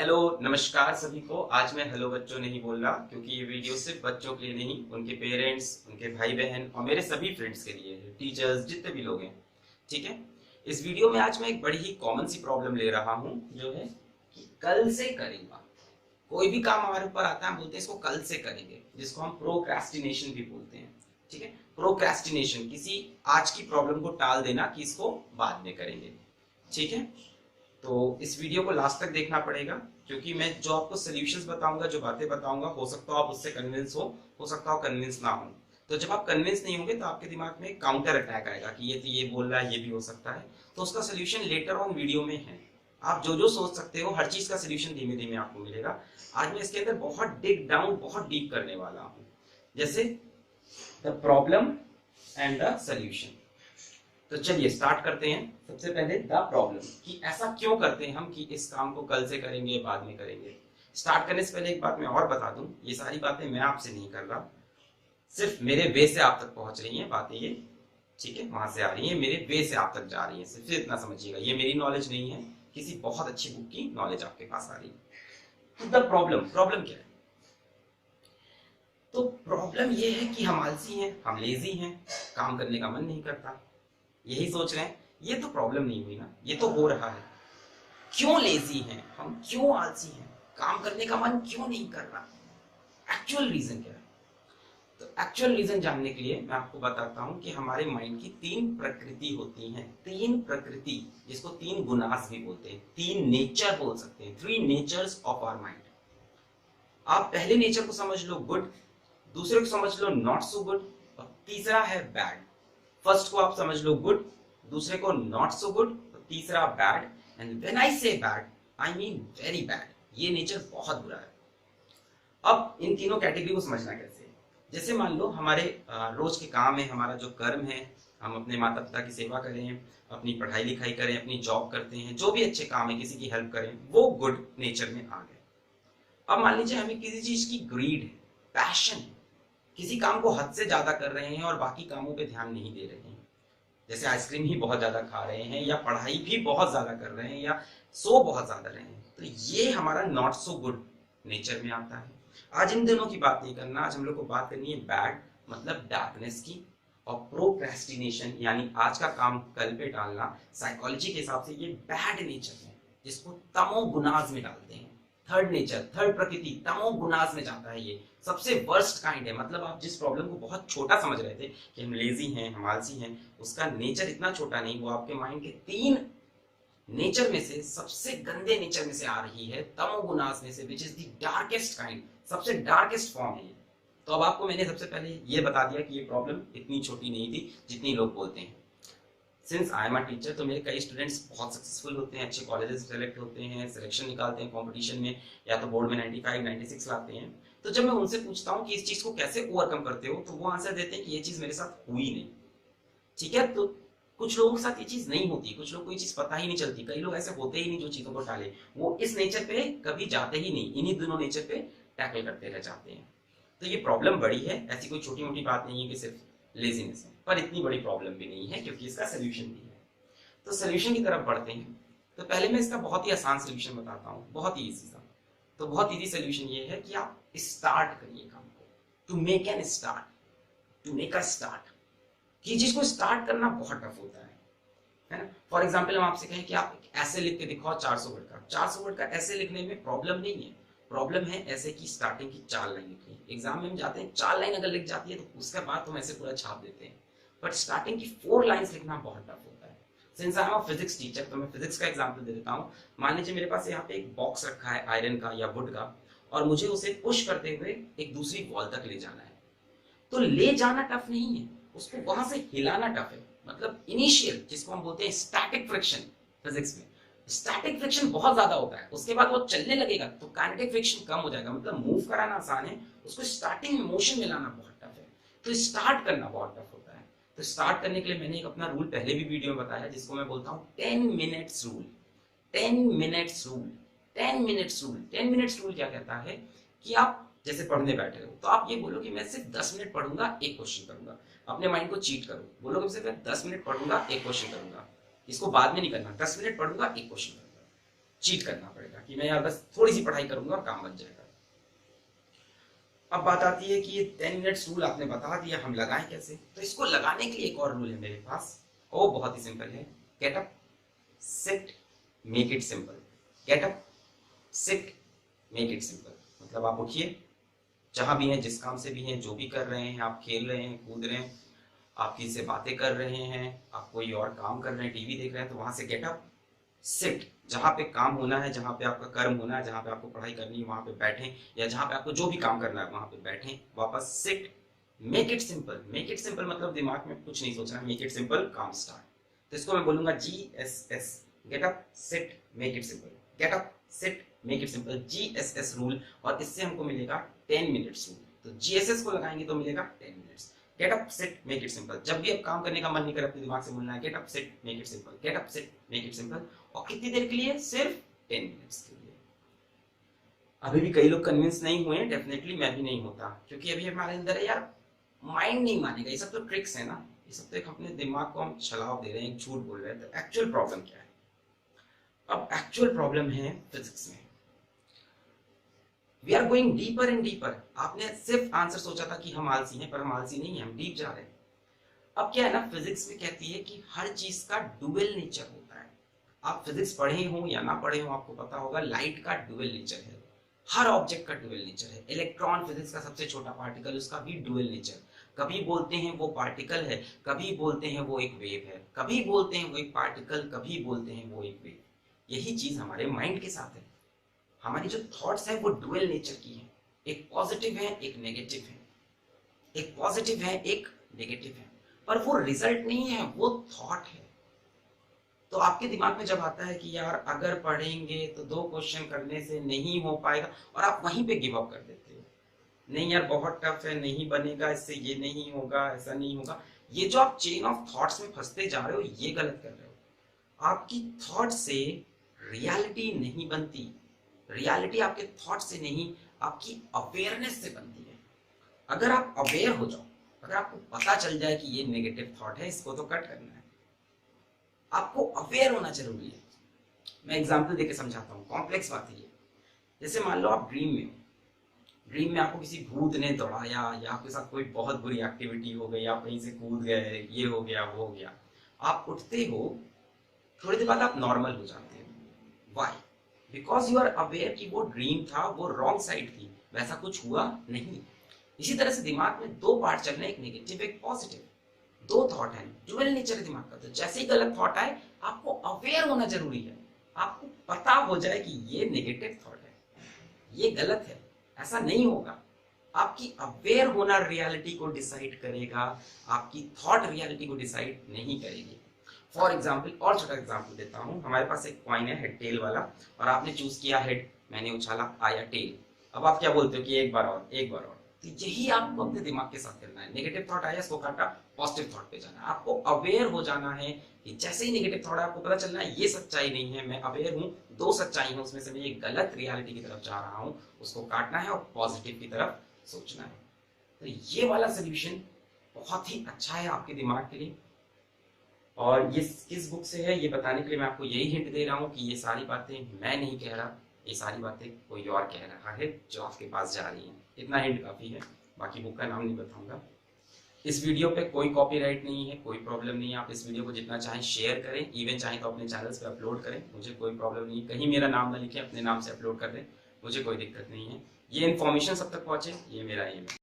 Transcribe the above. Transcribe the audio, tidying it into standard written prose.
Hello नमस्कार सभी को। आज मैं हेलो बच्चों नहीं बोल रहा क्योंकि ये वीडियो सिर्फ बच्चों के लिए नहीं, उनके पेरेंट्स, उनके भाई बहन और मेरे सभी फ्रेंड्स के लिए है, टीचर्स जितने भी लोग हैं। ठीक है। इस वीडियो में आज मैं एक बड़ी ही कॉमन सी प्रॉब्लम ले रहा हूँ जो है कि कल से करेंगे। कोई भी काम हमारे ऊपर आता है, हम बोलते हैं इसको कल से करेंगे, जिसको हम प्रोक्रेस्टिनेशन भी बोलते हैं। ठीक है। प्रोक्रेस्टिनेशन किसी आज की प्रॉब्लम को टाल देना कि इसको बाद में करेंगे। ठीक है। तो इस वीडियो को लास्ट तक देखना पड़ेगा क्योंकि मैं जो आपको सॉल्यूशंस बताऊंगा, जो बातें बताऊंगा, हो सकता हो आप उससे कन्विंस हो सकता हो कन्विंस ना हो। तो जब आप कन्विंस नहीं होंगे तो आपके दिमाग में काउंटर अटैक आएगा कि ये तो ये बोल रहा है, ये भी हो सकता है। तो उसका सोल्यूशन लेटर ऑन वीडियो में है। आप जो जो सोच सकते हो हर चीज का सोल्यूशन धीमे धीमे आपको मिलेगा। आज मैं इसके अंदर बहुत डिग डाउन, बहुत डीप करने वाला हूँ। जैसे the problem and the solution. तो चलिए स्टार्ट करते हैं। सबसे पहले द प्रॉब्लम, कि ऐसा क्यों करते हैं हम कि इस काम को कल से करेंगे, बाद में करेंगे। स्टार्ट करने से पहले एक बात मैं और बता दूं, ये सारी बातें मैं आपसे नहीं कर रहा, सिर्फ मेरे वे से आप तक पहुंच रही हैं बातें ये। ठीक है, वहां से आ रही है, मेरे वे से आप तक जा रही है। सिर्फ इतना समझिएगा, ये मेरी नॉलेज नहीं है, किसी बहुत अच्छी बुक की नॉलेज आपके पास आ रही है। तो द प्रॉब्लम, प्रॉब्लम क्या है? तो प्रॉब्लम ये है कि हम आलसी हैं, हम लेजी हैं, काम करने का मन नहीं करता, यही सोच रहे हैं। ये तो प्रॉब्लम नहीं हुई ना, ये तो हो रहा है। क्यों लेजी हैं हम, क्यों आलसी हैं, काम करने का मन क्यों नहीं कर रहा? एक्चुअल रीजन क्या है? तो एक्चुअल रीजन जानने के लिए मैं आपको बताता हूं कि हमारे माइंड की तीन प्रकृति होती हैं। तीन प्रकृति, जिसको तीन गुनास भी बोलते हैं, तीन नेचर बोल सकते हैं, three natures of our mind. आप पहले नेचर को समझ लो गुड, दूसरे को समझ लो नॉट सो गुड, और तीसरा है बैड। फर्स्ट को आप समझ लो गुड, दूसरे को नॉट सो गुड, तीसरा बैड। एंड व्हेन आई से bad, I mean very bad. ये नेचर बहुत बुरा है। अब इन तीनों कैटेगरी को समझना कैसे है? जैसे मान लो हमारे रोज के काम है, हमारा जो कर्म है, हम अपने माता पिता की सेवा करें, अपनी पढ़ाई लिखाई करें, अपनी जॉब करते हैं, जो भी अच्छे काम है, किसी की हेल्प करें, वो गुड नेचर में आ गए। अब मान लीजिए हमें किसी चीज की ग्रीड है, पैशन है, किसी काम को हद से ज्यादा कर रहे हैं और बाकी कामों पे ध्यान नहीं दे रहे हैं। जैसे आइसक्रीम ही बहुत ज्यादा खा रहे हैं, या पढ़ाई भी बहुत ज्यादा कर रहे हैं, या सो बहुत ज्यादा रहे हैं, तो ये हमारा नॉट सो गुड नेचर में आता है। आज इन दोनों की बात नहीं करना, आज हम लोग को बात करनी है बैड, मतलब डार्कनेस की। और प्रोक्रेस्टिनेशन यानी आज का काम कल पे डालना, साइकोलॉजी के हिसाब से ये बैड नेचर है, जिसको तमोगुणाज में डालते हैं। थर्ड नेचर, थर्ड प्रकृति तमोगुणाज में जाता है। ये सबसे वर्स्ट काइंड है। मतलब आप जिस प्रॉब्लम को बहुत छोटा समझ रहे थे कि हम लेजी हैं, हम आलसी हैं, उसका नेचर इतना छोटा नहीं, वो आपके माइंड के तीन नेचर में से सबसे गंदे नेचर में से आ रही है, तमोगुणास में से, which is the darkest kind, सबसे डार्केस्ट फॉर्म है ये। तो अब आपको मैंने सबसे पहले ये बता दिया कि ये प्रॉब्लम इतनी छोटी नहीं थी जितनी लोग बोलते हैं। Since I am a teacher, तो मेरे कई स्टूडेंट्स बहुत सक्सेसफुल होते हैं, अच्छे कॉलेजेस सेलेक्ट होते हैं, सिलेक्शन निकालते हैं कंपटीशन में, या तो बोर्ड में 95, 96 लाते हैं। तो जब मैं उनसे पूछता हूँ कि इस चीज को कैसे ओवरकम करते हो, तो वो आंसर देते हैं कि ये चीज मेरे साथ हुई नहीं। ठीक है। तो कुछ लोगों के साथ ये चीज नहीं होती, कुछ लोग को ये चीज पता ही नहीं चलती, कई लोग ऐसे होते ही नहीं जो चीजों को टाले, वो इस नेचर पे कभी जाते ही नहीं, इन्हीं दोनों नेचर पे टैकल करते रह जाते हैं। तो ये प्रॉब्लम बड़ी है, ऐसी कोई छोटी मोटी बात नहीं है कि सिर्फ लेजीनेस है, पर इतनी बड़ी प्रॉब्लम भी नहीं है क्योंकि इसका सोल्यूशन भी है। तो सोल्यूशन की तरफ बढ़ते हैं। तो पहले मैं इसका बहुत ही आसान सोल्यूशन बताता हूँ, बहुत ही इजी सा। तो बहुत इजी सोल्यूशन ये है कि आप स्टार्ट करिए काम को, to make an start, to make a start. कि चीज को स्टार्ट करना बहुत टफ होता है ना। फॉर एग्जाम्पल हम आपसे कहें कि आप ऐसे लिख के दिखाओ 400 वर्ड का, 400 वर्ड का ऐसे लिखने में प्रॉब्लम नहीं है, प्रॉब्लम है ऐसे की स्टार्टिंग की 4 लाइन लिखनी। एग्जाम में हम जाते हैं 4 लाइन अगर लिख जाती है तो उसके बाद हम ऐसे पूरा छाप देते हैं, बट स्टार्टिंग की 4 लाइन्स लिखना बहुत टफ होता है। Since I am a physics teacher, तो मैं फिजिक्स का एग्जाम्पल दे देता हूँ। मान लीजिए मेरे पास यहाँ पे एक बॉक्स रखा है आयरन का या वुड का, और मुझे उसे पुश करते हुए एक दूसरी वॉल तक ले जाना है। तो ले जाना टफ नहीं है, उसको वहां से हिलाना टफ है। मतलब इनिशियल, जिसको हम बोलते हैं स्टैटिक फ्रिक्शन, फिजिक्स में स्टैटिक फ्रिक्शन बहुत ज्यादा होता है, उसके बाद वो चलने लगेगा तो काइनेटिक फ्रिक्शन कम हो जाएगा। मतलब मूव कराना आसान है, उसको स्टार्टिंग में मोशन में लाना बहुत टफ है। तो स्टार्ट करना बहुत टफ होता है। तो स्टार्ट करने के लिए मैंने एक अपना रूल पहले भी वीडियो में बताया, जिसको मैं बोलता हूँ 10 minutes rule. 10 minutes rule, 10 minutes rule. 10 minutes rule क्या कहता है कि आप जैसे पढ़ने बैठे हो तो आप ये बोलो कि मैं सिर्फ 10 मिनट पढ़ूंगा, एक क्वेश्चन करूंगा। अपने माइंड को चीट करो, बोलो कि सिर्फ 10 मिनट पढ़ूंगा, एक क्वेश्चन करूंगा। इसको बाद में नहीं करना, 10 मिनट पढ़ूंगा, एक क्वेश्चन करूंगा। चीट करना पड़ेगा कि मैं यार बस थोड़ी सी पढ़ाई करूंगा और काम बन जाएगा। अब बात आती है कि ये 10 मिनट्स रूल आपने बता दिया, हम लगाएं कैसे? तो इसको लगाने के लिए एक और रूल है मेरे पास, वो बहुत ही सिंपल है। Get up, sit, make it simple. Get up, sit, make it simple. मतलब आप उठिए, जहां भी हैं, जिस काम से भी हैं, जो भी कर रहे हैं, आप खेल रहे हैं, कूद रहे हैं, आप किसी से बातें कर रहे हैं, आप कोई और काम कर रहे हैं, टीवी देख रहे हैं, तो वहां से गेट अप, सिट, जहां पे काम होना है, जहां पे आपका कर्म होना है, जहां पे आपको पढ़ाई करनी है वहां पे बैठें, या जहां पे आपको जो भी काम करना है वहां पे बैठें, वापस sit, make it simple. Make it simple मतलब दिमाग में कुछ नहीं सोचना, मेक इट सिंपल, काम स्टार्ट। तो इसको मैं बोलूंगा GSS, get up, sit, make it simple. Get up, sit, make it simple, GSS rule. और इससे हमको मिलेगा 10 मिनट्स रूल। तो GSS को लगाएंगे तो मिलेगा 10 minutes. Get up, sit, make it simple. जब भी आप काम करने का मन नहीं करे, अपने दिमाग से बोलना है get up, sit, make it simple, get up, sit, make it simple. और कितनी देर के लिए? सिर्फ 10 मिनट्स के लिए। अभी भी कई लोग कन्विंस नहीं हुए, डेफिनेटली मैं भी नहीं होता, क्योंकि अभी हमारे अंदर है यार, माइंड नहीं मानेगा। ये सब तो ट्रिक्स है ना, ये सब तो एक अपने दिमाग को हम छलाव दे रहे हैं, एक झूठ बोल रहे हैं। तो एक्चुअल प्रॉब्लम क्या है? अब एक्चुअल प्रॉब्लम है फिजिक्स में। We are going deeper and deeper. आपने सिर्फ आंसर सोचा था कि हम आलसी हैं, पर हम आलसी नहीं है, हम डीप जा रहे हैं। अब क्या है ना, फिजिक्स में कहती है कि हर चीज का डुअल नेचर होता है। आप फिजिक्स पढ़े हो या ना पढ़े हो, आपको पता होगा लाइट का डुअल नेचर है, हर ऑब्जेक्ट का डुअल नेचर है। इलेक्ट्रॉन, फिजिक्स का सबसे छोटा पार्टिकल, उसका भी डुअल नेचर। कभी बोलते हैं वो पार्टिकल है, कभी बोलते हैं वो एक वेव है, कभी बोलते हैं वो एक पार्टिकल, कभी बोलते हैं वो एक वेव। यही चीज हमारे माइंड के साथ है। हमारी जो थॉट्स है वो डुअल नेचर की है, एक पॉजिटिव है, एक नेगेटिव है, एक पॉजिटिव है, एक नेगेटिव है, पर वो रिजल्ट नहीं है, वो थॉट है। तो आपके दिमाग में जब आता है कि यार अगर पढ़ेंगे तो 2 क्वेश्चन करने से नहीं हो पाएगा, और आप वहीं पे गिव अप कर देते हो, नहीं यार बहुत टफ है, नहीं बनेगा, इससे ये नहीं होगा, ऐसा नहीं होगा। ये जो आप चेन ऑफ थॉट्स में फंसते जा रहे हो, ये गलत कर रहे हो। आपकी थॉट से रियलिटी नहीं बनती, रियलिटी आपके थॉट से नहीं, आपकी अवेयरनेस से बनती है। अगर आप अवेयर हो जाओ, अगर आपको पता चल जाए कि ये नेगेटिव थॉट है, इसको तो कट करना है, आपको अवेयर होना जरूरी है। मैं एग्जांपल देके समझाता हूँ, कॉम्प्लेक्स बात है ये। जैसे मान लो आप ड्रीम में हो, ड्रीम में आपको किसी भूत ने दौड़ाया, या आपके साथ कोई बहुत बुरी एक्टिविटी हो गई, आप कहीं से कूद गए, ये हो गया, वो हो गया। आप उठते हो, थोड़ी देर बाद आप नॉर्मल हो जाते हो। Why? Because you are aware कि वो ड्रीम था, वो रॉन्ग साइड थी, वैसा कुछ हुआ नहीं। इसी तरह से दिमाग में 2 पार्ट चल रहे हैं, एक नेगेटिव, एक पॉजिटिव। 2 थॉट है, डुअल नेचर है दिमाग का। तो जैसे ही गलत थॉट आए, आपको अवेयर होना जरूरी है, आपको पता हो जाए कि ये नेगेटिव थॉट है, ये गलत है, ऐसा नहीं होगा। आपकी अवेयर होना रियलिटी को डिसाइड करेगा, आपकी थॉट रियलिटी को डिसाइड नहीं करेगी। फॉर एग्जाम्पल, और छोटा एग्जाम्पल देता हूँ। हमारे पास एक कॉइन है हेड टेल वाला, और आपने चूज किया हेड, मैंने उछाला, आया टेल। अब आप क्या बोलते हो कि एक बार और, एक बार और। तो यही आपको अपने दिमाग के साथ करना है। नेगेटिव थॉट आया, इसको काटा, पॉजिटिव थॉट पे जाना है। आपको अवेयर हो जाना है कि जैसे ही नेगेटिव थॉट है, आपको पता चलना है ये सच्चाई नहीं है, मैं अवेयर हूँ, 2 सच्चाई है, उसमें से मैं ये गलत रियलिटी की तरफ जा रहा हूँ, उसको काटना है और पॉजिटिव की तरफ सोचना है। तो ये वाला सोल्यूशन बहुत ही अच्छा है आपके दिमाग के लिए। और ये किस बुक से है ये बताने के लिए मैं आपको यही हिंट दे रहा हूँ कि ये सारी बातें मैं नहीं कह रहा, ये सारी बातें कोई और कह रहा है जो आपके पास जा रही है। इतना हिंट काफी है, बाकी बुक का नाम नहीं बताऊंगा। इस वीडियो पे कोई कॉपीराइट नहीं है, कोई प्रॉब्लम नहीं है। आप इस वीडियो को जितना चाहें शेयर करें, इवन चाहें तो अपने चैनल्स पे अपलोड करें, मुझे कोई प्रॉब्लम नहीं है। कहीं मेरा नाम ना लिखें, अपने नाम से अपलोड कर दें, मुझे कोई दिक्कत नहीं है। ये इन्फॉर्मेशन सब तक पहुंचे, ये मेरा एम है।